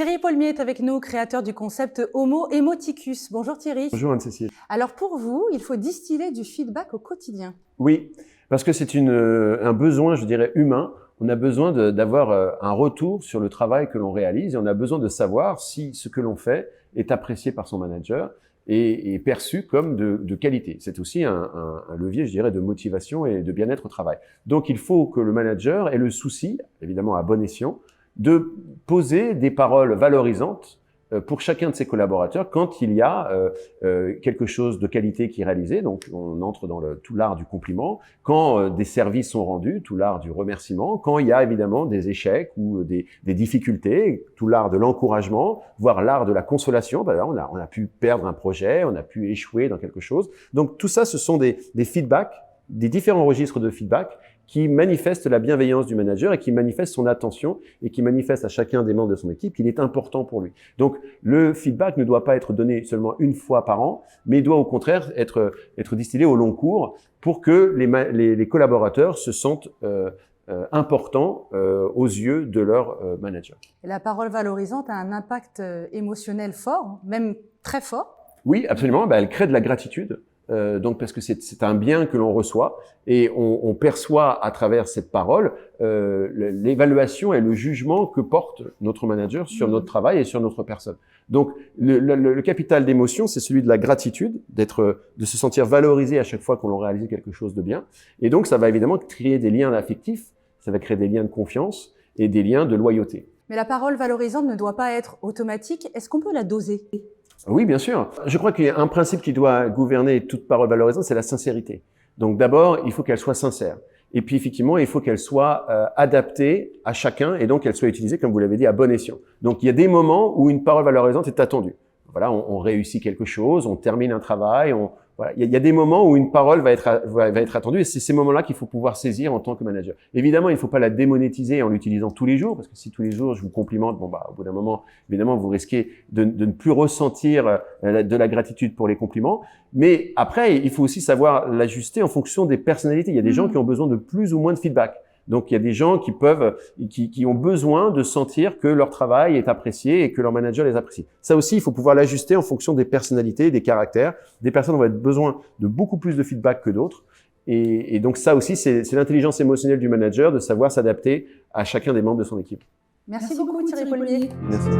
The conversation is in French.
Thierry Paulmier est avec nous, créateur du concept Homo Emoticus. Bonjour Thierry. Bonjour Anne-Cécile. Alors pour vous, il faut distiller du feedback au quotidien. Oui, parce que c'est un besoin, je dirais, humain. On a besoin d'avoir un retour sur le travail que l'on réalise et on a besoin de savoir si ce que l'on fait est apprécié par son manager et perçu comme de qualité. C'est aussi un levier, je dirais, de motivation et de bien-être au travail. Donc il faut que le manager ait le souci, évidemment à bon escient, de poser des paroles valorisantes pour chacun de ses collaborateurs quand il y a quelque chose de qualité qui est réalisé. Donc on entre dans tout l'art du compliment, quand des services sont rendus, tout l'art du remerciement, quand il y a évidemment des échecs ou des difficultés, tout l'art de l'encouragement, voire l'art de la consolation. Ben là, on a pu perdre un projet, on a pu échouer dans quelque chose. Donc tout ça, ce sont des feedbacks, des différents registres de feedback qui manifeste la bienveillance du manager et qui manifeste son attention et qui manifeste à chacun des membres de son équipe qu'il est important pour lui. Donc, le feedback ne doit pas être donné seulement une fois par an, mais doit au contraire être distillé au long cours pour que les collaborateurs se sentent importants aux yeux de leur manager. Et la parole valorisante a un impact émotionnel fort, même très fort. Oui, absolument. Elle crée de la gratitude. Donc parce que c'est un bien que l'on reçoit et on perçoit à travers cette parole l'évaluation et le jugement que porte notre manager sur notre travail et sur notre personne. Donc le capital d'émotion, c'est celui de la gratitude, de se sentir valorisé à chaque fois qu'on a réalisé quelque chose de bien. Et donc ça va évidemment créer des liens affectifs, ça va créer des liens de confiance et des liens de loyauté. Mais la parole valorisante ne doit pas être automatique. Est-ce qu'on peut la doser ? Oui, bien sûr. Je crois qu'il y a un principe qui doit gouverner toute parole valorisante, c'est la sincérité. Donc d'abord, il faut qu'elle soit sincère. Et puis effectivement, il faut qu'elle soit adaptée à chacun et donc qu'elle soit utilisée, comme vous l'avez dit, à bon escient. Donc il y a des moments où une parole valorisante est attendue. Voilà, on réussit quelque chose, on termine un travail, voilà. Il y a des moments où une parole va être attendue et c'est ces moments-là qu'il faut pouvoir saisir en tant que manager. Évidemment, il ne faut pas la démonétiser en l'utilisant tous les jours, parce que si tous les jours je vous complimente, au bout d'un moment, évidemment, vous risquez de ne plus ressentir de la gratitude pour les compliments. Mais après, il faut aussi savoir l'ajuster en fonction des personnalités. Il y a des gens qui ont besoin de plus ou moins de feedback. Donc, il y a des gens qui ont besoin de sentir que leur travail est apprécié et que leur manager les apprécie. Ça aussi, il faut pouvoir l'ajuster en fonction des personnalités, des caractères. Des personnes vont avoir besoin de beaucoup plus de feedback que d'autres. Et donc, ça aussi, c'est l'intelligence émotionnelle du manager de savoir s'adapter à chacun des membres de son équipe. Merci beaucoup Thierry Paulmier. Merci.